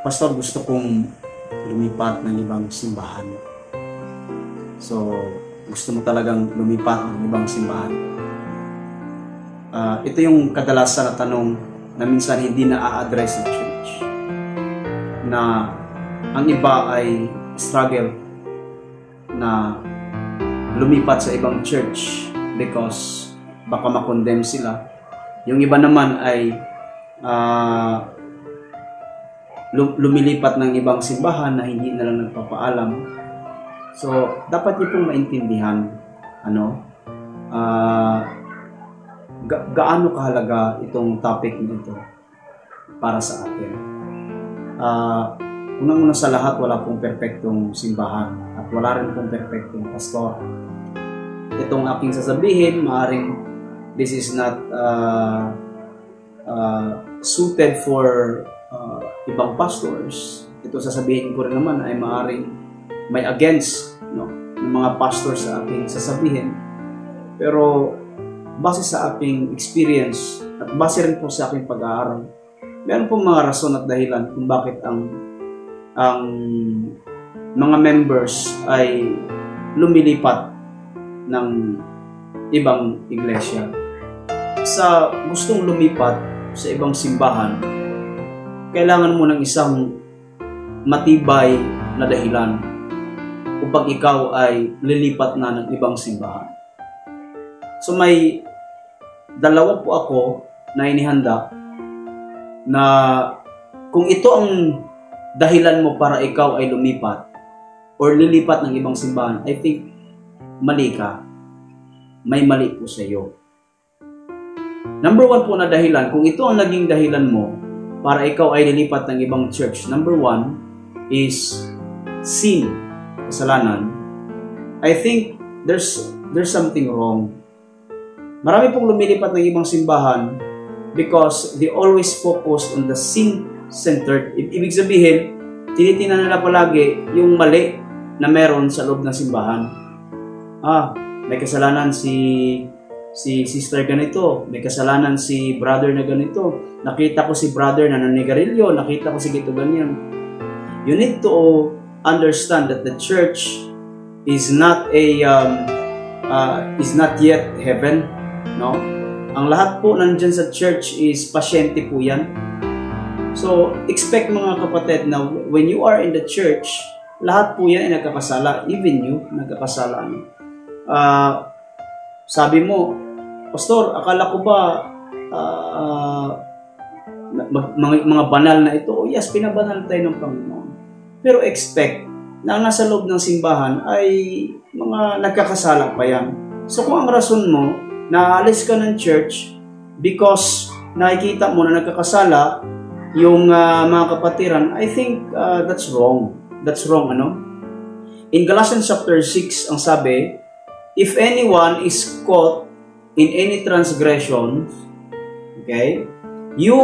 Pastor, gusto kong lumipat ng ibang simbahan. So, gusto mo talagang lumipat ng ibang simbahan. Ito yung kadalasan na tanong na minsan hindi na-a-address sa church. Na ang iba ay struggle na lumipat sa ibang church because baka makondemn sila. Yung iba naman ay lumilipat ng ibang simbahan na hindi na lang nagpapaalam. So, dapat niyo pong maintindihan gaano kahalaga itong topic nito para sa atin. Unang-una sa lahat, wala pong perpektong simbahan at wala rin pong perpektong pastor. Itong aking sasabihin, maaaring this is not suited for ibang pastors. Ito sasabihin ko rin naman ay maaaring may against ng mga pastors sa aking sasabihin. Pero base sa aking experience at base rin po sa aking pag-aaral, meron pong mga rason at dahilan kung bakit ang mga members ay lumilipat ng ibang iglesia. Sa gustong lumipat sa ibang simbahan, kailangan mo ng isang matibay na dahilan upang ikaw ay lilipat na ng ibang simbahan. So may dalawa po ako na inihanda na kung ito ang dahilan mo para ikaw ay lumipat or lilipat ng ibang simbahan, I think mali ka. May mali po sa iyo. Number one po na dahilan, kung ito ang naging dahilan mo para ikaw ay lilipat ng ibang church, number one is sin, kasalanan. I think there's something wrong. Marami pong lumilipat ng ibang simbahan because they always focus on the sin-centered. Ibig sabihin, tinitingnan nila palagi yung mali na meron sa loob ng simbahan. May kasalanan si sister ganito, may kasalanan si brother na ganito, nakita ko si brother na naninigarilyo, nakita ko si gito ganyan. You need to understand that the church is not yet heaven, no? Ang lahat po nandyan sa church is pasyente po yan. So, expect mga kapatid na when you are in the church, lahat po yan ay nagkakasala, even you nagkakasala. Sabi mo, Pastor, akala ko ba mga banal na ito? Yes, pinabanal tayo ng Panginoon. Pero expect na nasa loob ng simbahan ay mga nagkakasala pa yan. So kung ang rason mo, naalis ka ng church because nakikita mo na nagkakasala yung mga kapatiran, I think that's wrong. That's wrong, In Galatians chapter 6, ang sabi, if anyone is caught in any transgression, okay, you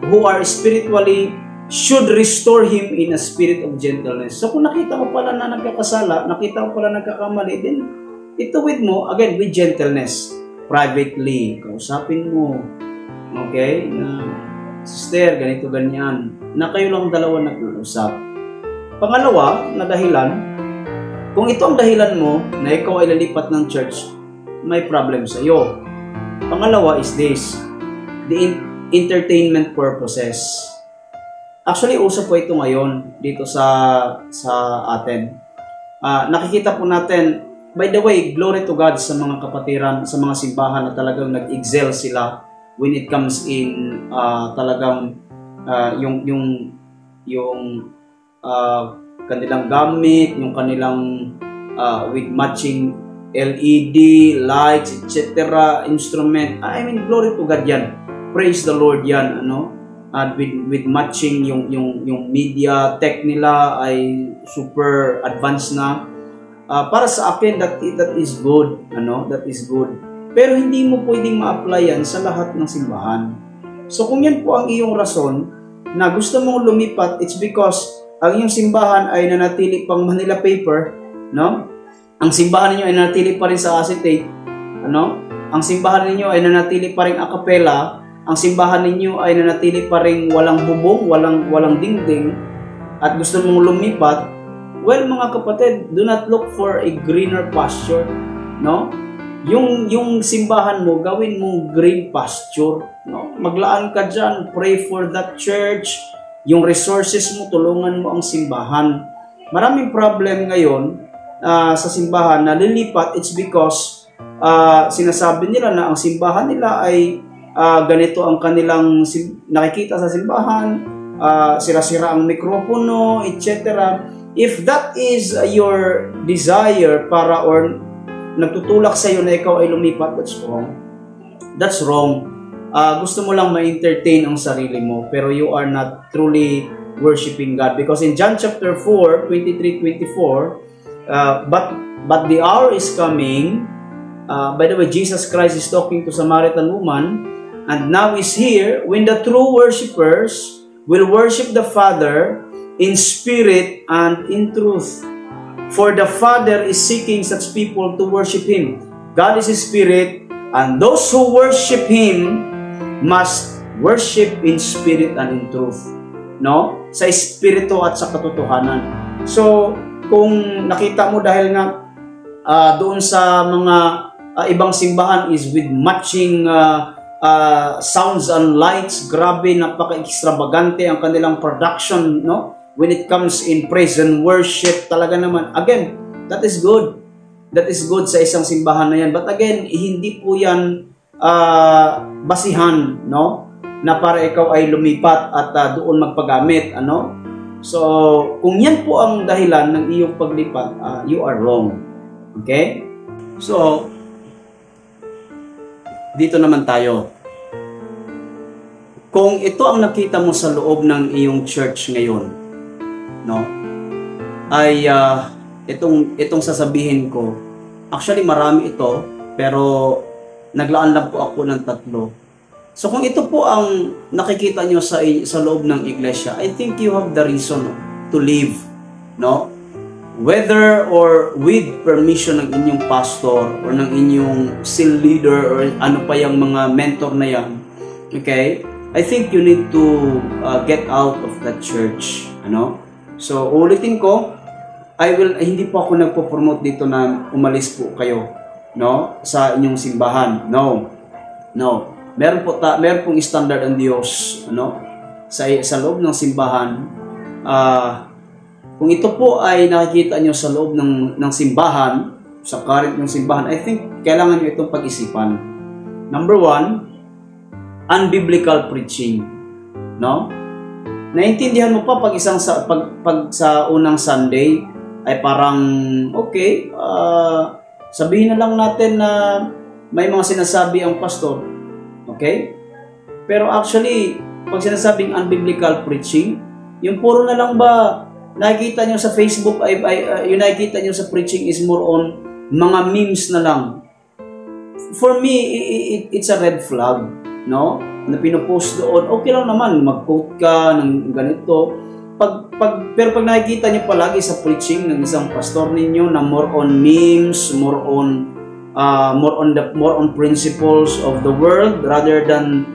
who are spiritually should restore him in a spirit of gentleness. So kung nakita mo pala na nagkakasala, nakita mo pala nagkakamali, then ituwid mo, again, with gentleness, privately, kausapin mo, okay, na sister, ganito, ganyan, na kayo lang dalawa nag-uusap. Pangalawa, na dahilan, kung ito ang dahilan mo na ikaw ay lilipat ng church, may problem sa iyo. Pangalawa is this, the entertainment purposes. Actually, uso po ito ngayon dito sa atin. Nakikita po natin, by the way, glory to God sa mga kapatiran, sa mga simbahan na talagang nag-excel sila when it comes in talagang yung kanilang gamit, yung kanilang with matching LED, lights, etc., instrument. I mean, glory to God yan. Praise the Lord yan, At with matching yung media tech nila ay super advanced na. Para sa akin, that is good, That is good. Pero hindi mo pwedeng ma-apply yan sa lahat ng simbahan. So kung yan po ang iyong rason na gusto mong lumipat, it's because ang iyong simbahan ay nanatili pang Manila paper, Ang simbahan ninyo ay nanatili pa rin sa acetate, Ang simbahan ninyo ay nanatili pa rin a cappella, ang simbahan ninyo ay nanatili pa rin walang bubong, walang dingding, at gusto mong lumipat, well, mga kapatid, do not look for a greener pasture, no? Yung simbahan mo, gawin mong green pasture, no? Maglaan ka dyan, pray for that church. Yung resources mo, tulungan mo ang simbahan. Maraming problem ngayon sa simbahan na lilipat. It's because sinasabi nila na ang simbahan nila ay ganito ang kanilang nakikita sa simbahan, sira-sira ang mikropono, etc. If that is your desire para or nagtutulak sa iyo na ikaw ay lumipat, that's wrong. That's wrong. Gusto mo lang ma-entertain ang sarili mo, pero you are not truly worshiping God. Because in John chapter 4, 23-24, but the hour is coming. By the way, Jesus Christ is talking to Samaritan woman, and now is here when the true worshipers will worship the Father in spirit and in truth. For the Father is seeking such people to worship Him. God is a spirit, and those who worship Him must worship in spirit and in truth. No? Sa espiritu at sa katotohanan. So, kung nakita mo dahil nga doon sa mga ibang simbahan is with matching sounds and lights, grabe, napaka-extravagante ang kanilang production, no? When it comes in praise and worship, talaga naman, again, that is good. That is good sa isang simbahan na yan. But again, hindi po yan basihan, no? Na para ikaw ay lumipat at doon magpagamit, ano? So, kung yan po ang dahilan ng iyong paglipat, you are wrong. Okay? So, dito naman tayo. Kung ito ang nakita mo sa loob ng iyong church ngayon, no? Ay itong sasabihin ko. Actually marami ito, pero naglaan lang po ako ng 3. So kung ito po ang nakikita nyo sa loob ng iglesia, I think you have the reason to live, no? Whether or with permission ng inyong pastor or ng inyong cell leader or ano pa yung mga mentor na yan, okay? I think you need to get out of that church, ano? So, ulitin ko, hindi po ako nagpo-promote dito na umalis po kayo, no? Sa inyong simbahan. No. Meron pong standard ang Diyos, ano? Sa loob ng simbahan. Kung ito po ay nakikita nyo sa loob ng simbahan, sa current ng simbahan, I think kailangan nyo itong pag-isipan. Number 1, unbiblical preaching, no? Naintindihan mo pa pag sa unang Sunday ay parang okay, sabihin na lang natin na may mga sinasabi ang pastor, okay? Pero actually, pag sinasabing unbiblical preaching, yung puro na lang ba nakikita nyo sa Facebook yung nakikita nyo sa preaching is more on mga memes na lang. For me, it's a red flag, no? Na pinopost doon, okay lang naman, mag-quote ka ng ganito. Pero pag nakikita niyo palagi sa preaching ng isang pastor ninyo na more on memes, more on principles of the world rather than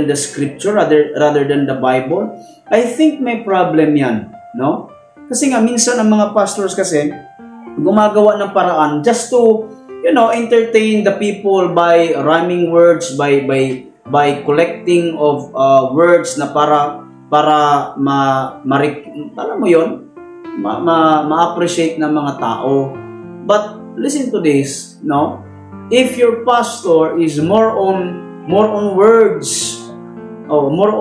the scripture, rather than the Bible, I think may problem yan, no? Kasi nga minsan ang mga pastors kasi gumagawa ng paraan just to, entertain the people by rhyming words, by collecting of words na para alam mo yon, ma-appreciate ng mga tao. But listen to this, no? If your pastor is more on words, more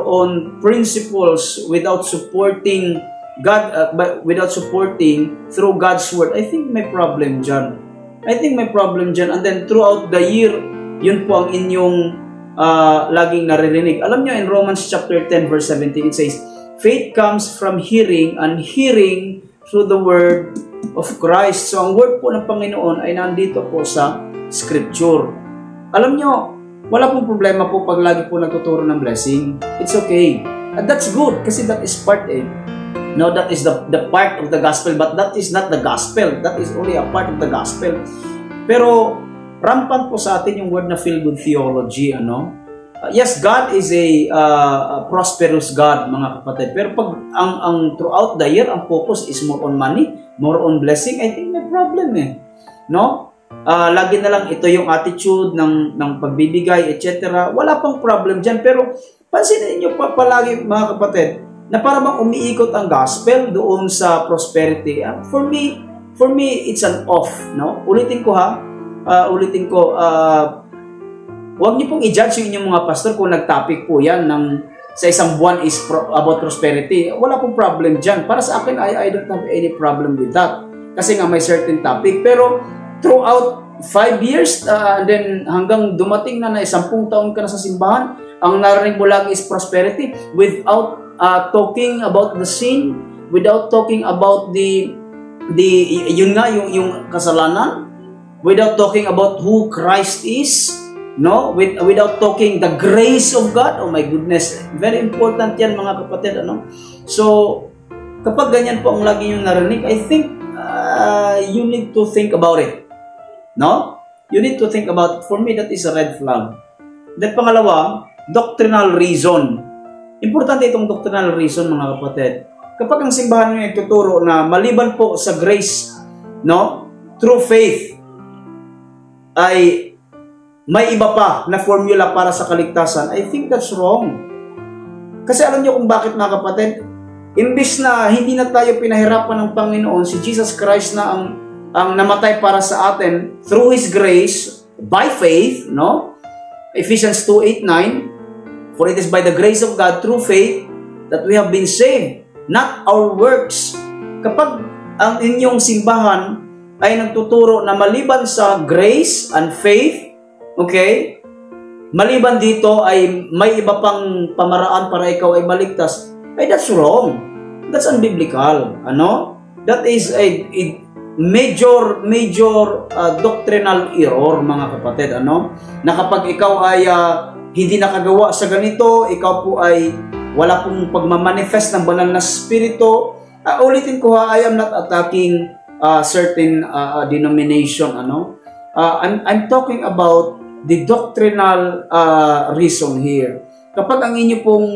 on principles without supporting God, without supporting through God's word, I think may problem dyan. And then throughout the year, yun po ang inyong laging naririnig. Alam nyo, in Romans chapter 10 verse 17, it says, faith comes from hearing, and hearing through the word of Christ. So ang word po ng Panginoon ay nandito po sa scripture. Alam nyo, wala pong problema po pag lagi po nagtuturo ng blessing. It's okay. And that's good kasi that is part No, that is the part of the gospel, but that is not the gospel. That is only a part of the gospel. Pero rampant po sa atin yung word na feel good theology, ano? yes, God is a prosperous God, mga kapatid. Pero pag ang throughout the year, ang focus is more on money, more on blessing, I think may problem eh. No? Lagi na lang ito yung attitude ng pagbibigay, etc. Wala pang problem dyan. Pero pansinin niyo palagi, mga kapatid, na para bang umiikot ang gospel doon sa prosperity. For me, it's an off. No? Ulitin ko. Huwag niyo pong i-judge yung inyong mga pastor kung nag-topic po yan sa isang buwan is about prosperity. Wala pong problem dyan. Para sa akin, I don't have any problem with that. Kasi nga may certain topic. Pero throughout 5 years, and then hanggang dumating na 10 taon ka na sa simbahan, ang narinig mo lagi is prosperity without talking about the sin, without talking about yung kasalanan, without talking about who Christ is, no, without talking the grace of God. Oh my goodness, very important yan, mga kapatid, ano. So kapag ganyan po ang lagi yung narinig, I think you need to think about it, no, you need to think about it. For me, that is a red flag. Then pangalawa, doctrinal reason. Importante itong doctrinal reason, mga kapatid. Kapag ang simbahan nyo ituturo na maliban po sa grace, no, through faith, ay may iba pa na formula para sa kaligtasan, I think that's wrong. Kasi alam niyo kung bakit, mga kapatid? Imbis na hindi na tayo pinahirapan ng Panginoon, si Jesus Christ na ang namatay para sa atin through His grace, by faith, no? Ephesians 2:8-9, for it is by the grace of God through faith that we have been saved, not our works. Kapag ang inyong simbahan ay nagtuturo na maliban sa grace and faith, okay, maliban dito ay may iba pang pamaraan para ikaw ay maligtas, ay that's wrong. That's unbiblical. Ano? That is a major doctrinal error, mga kapatid. Ano? Na kapag ikaw ay hindi nakagawa sa ganito, ikaw po ay wala pong pagmamanifest ng banal na spirito. Ulitin ko, I am not attacking certain denomination. Ano? I'm talking about the doctrinal reason here. Kapag ang inyo pong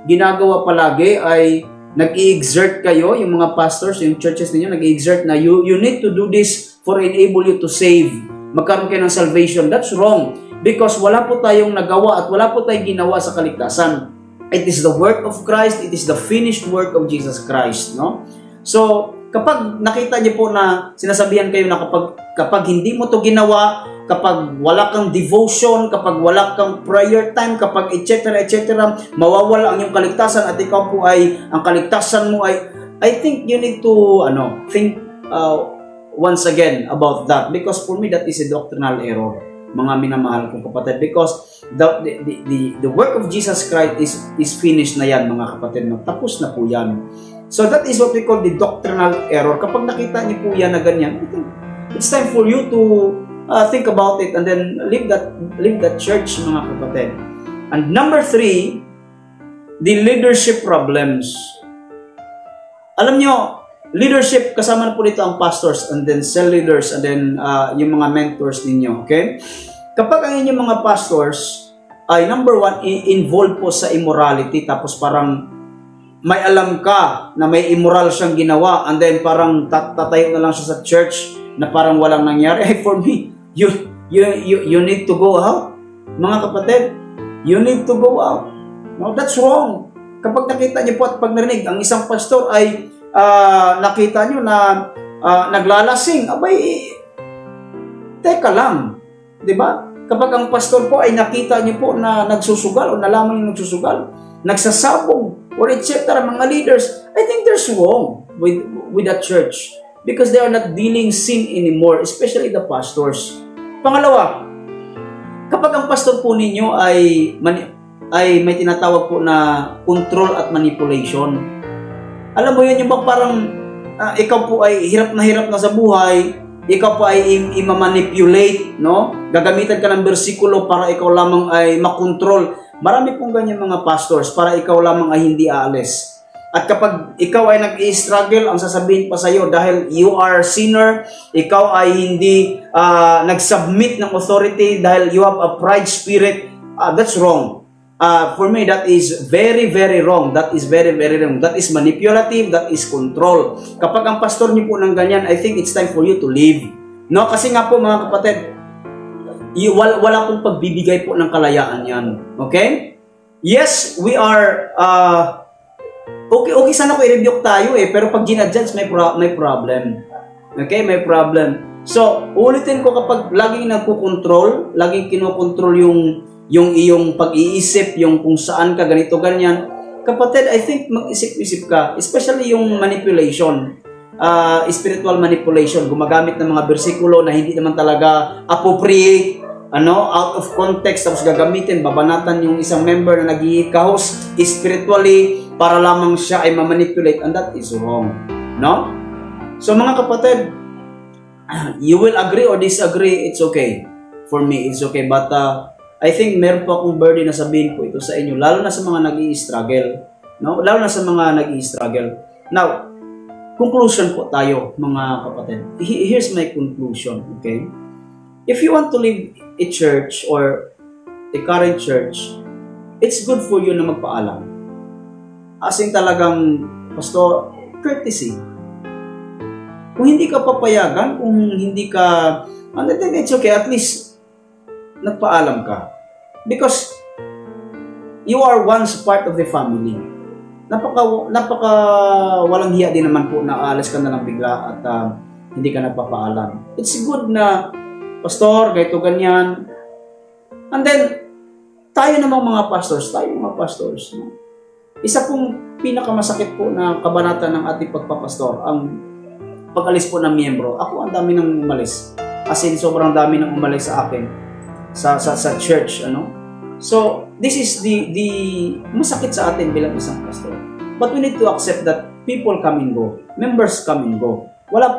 ginagawa palagi ay nag-i-exert kayo, yung mga pastors, yung churches ninyo, nag-i-exert na you need to do this for enable you to save. Magkaroon kayo ng salvation. That's wrong. Because wala po tayong nagawa at wala po tayong ginawa sa kaligtasan. It is the work of Christ. It is the finished work of Jesus Christ. No? So, kapag nakita niyo po na sinasabihan kayo na kapag hindi mo to ginawa, kapag wala kang devotion, kapag wala kang prayer time, kapag etc. mawawala ang iyong kaligtasan at ikaw po ay, ang kaligtasan mo ay, I think you need to think once again about that, because for me that is a doctrinal error, mga minamahal kong kapatid, because the work of Jesus Christ is finished na yan, mga kapatid, tapos na po yan. So that is what we call the doctrinal error. Kapag nakita niyo po yan na ganyan, I think it's time for you to think about it and then leave that church, mga kapatid. And number 3, the leadership problems. Alam nyo, leadership, kasama na po dito ang pastors and then cell leaders and then yung mga mentors ninyo, okay? Kapag ang inyong mga pastors ay number 1, involved po sa immorality, tapos parang may alam ka na may immoral siyang ginawa and then parang tatayo na lang siya sa church na parang walang nangyari. Hey, for me, you need to go out, mga kapatid. You need to go out. No, that's wrong. Kapag nakita niyo po at pag narinig ang isang pastor ay nakita niyo na naglalasing, abay, teka lang, di ba? Kapag ang pastor po ay nakita niyo po na nagsusugal o nalaman niyo nagsusugal, nagsasabong, or etc., mga leaders, I think there's wrong with that church. Because they are not dealing sin anymore, especially the pastors. Pangalawa, kapag ang pastor po ninyo ay may tinatawag po na control at manipulation. Alam mo yun, yung bang parang ikaw po ay hirap na sa buhay, ikaw po ay i-manipulate, no? Gagamitan ka ng bersikulo para ikaw lamang ay makontrol. Marami pong ganyan mga pastors para ikaw lamang ay hindi aalis. At kapag ikaw ay nag-i-struggle, ang sasabihin pa sa iyo, dahil you are a sinner, ikaw ay hindi nag-submit ng authority dahil you have a pride spirit, that's wrong. For me, that is very, very wrong. That is very, very wrong. That is manipulative. That is control. Kapag ang pastor niyo po ng ganyan, I think it's time for you to leave. No? Kasi nga po mga kapatid, wala pong pagbibigay po ng kalayaan yan. Okay? Yes, we are, okay sana ko i-rebuke tayo pero pag ginadjudge, may problem. Okay? May problem. So, ulitin ko kapag laging nagkukontrol, laging kinokontrol yung iyong pag-iisip, yung kung saan ka, ganito, ganyan. Kapatid, I think mag-isip-isip ka, especially yung manipulation, spiritual manipulation, gumagamit ng mga bersikulo na hindi naman talaga appropriate, out of context, tapos gagamitin, babanatan yung isang member na nag-i-kahos spiritually para lamang siya ay ma-manipulate, and that is wrong. No? So mga kapatid, you will agree or disagree, it's okay. For me, it's okay. But I think meron po akong burden na sabihin po ito sa inyo, lalo na sa mga nag-i-struggle. No? Lalo na sa mga nag-i-struggle. Now, conclusion po tayo, mga kapatid. Here's my conclusion, okay? If you want to leave a church or a current church, it's good for you na magpaalam. As in talagang, pastor, courtesy. Kung hindi ka papayagan, kung hindi ka, then it's okay, at least nagpaalam ka. Because you are once part of the family. Napaka walang hiya din naman po na aalis ka na lang bigla at hindi ka nagpapaalam. It's good na, pastor, ganito, ganyan. And then, tayo mga pastors, no? Isa pong pinakamasakit po na kabanata ng ating pagpapastor, ang pag-alis po ng miyembro. Ako, ang dami nang umalis. As in, sobrang dami nang umalis sa akin, sa church, So, this is the masakit sa atin bilang isang pastor. But we need to accept that people come and go. Members come and go. Wala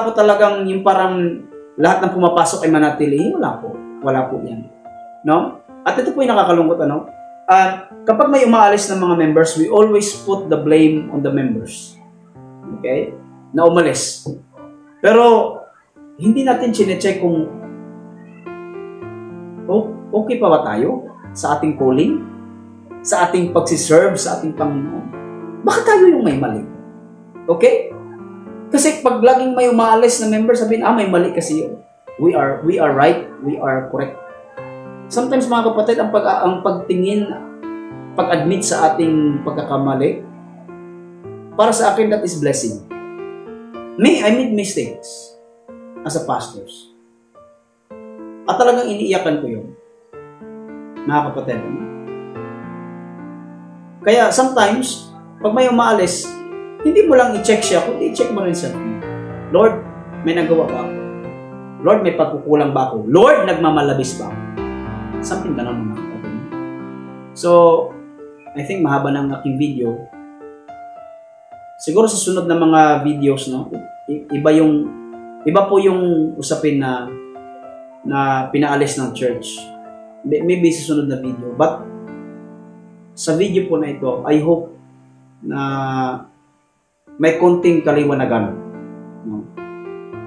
po talagang yung parang lahat ng pumapasok ay manatili. Wala po yan. No? At ito po yung nakakalungkot, kapag may umaalis ng mga members, we always put the blame on the members. Okay? Na umalis. Pero, hindi natin chinecheck kung okay pa ba tayo sa ating calling? Sa ating pagsiserve, sa ating Panginoon? Bakit tayo yung may mali? Okay? Kasi pag laging may umaalis na member, sabihin, may mali kasi yun. We are right, we are correct. Sometimes mga kapatid, ang pagtingin, pag-admit sa ating pagkakamali, para sa akin, that is blessing. I made mistakes as a pastor. At talagang iniiyakan ko yun. Mga kapatid. Kaya sometimes, pag may umaalis, hindi mo lang i-check siya, kundi i-check mo rin siya. Lord, may nagawa ba ako? Lord, may pagkukulang ba ako? Lord, nagmamalabis ba ako? Something ka naman mga kapatid. So, I think mahaba ng aking video. Siguro sa sunod na mga videos, iba po yung usapin na pinaalis ng church. Maybe sa sunod na video. But, sa video po na ito, I hope na may konting kaliwanagan.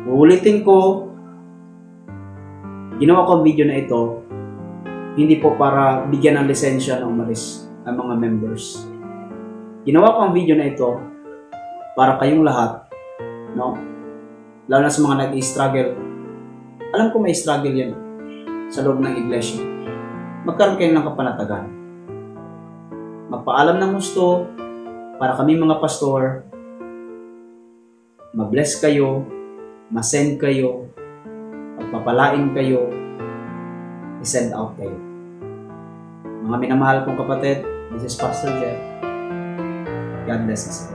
Uulitin ko, ginawa ko ang video na ito, hindi po para bigyan ng lisensya na umalis ang mga members. Ginawa ko ang video na ito para kayong lahat, lalo na sa mga nag-i-struggle. Alam ko may struggle yan sa loob ng iglesia. Magkaroon kayo ng kapanatagan. Magpaalam ng gusto para kami mga pastor, ma-bless kayo, ma-send kayo, pagpapalain kayo, i-send out kayo. Mga minamahal kong kapatid, this is Pastor Jeff. God bless us.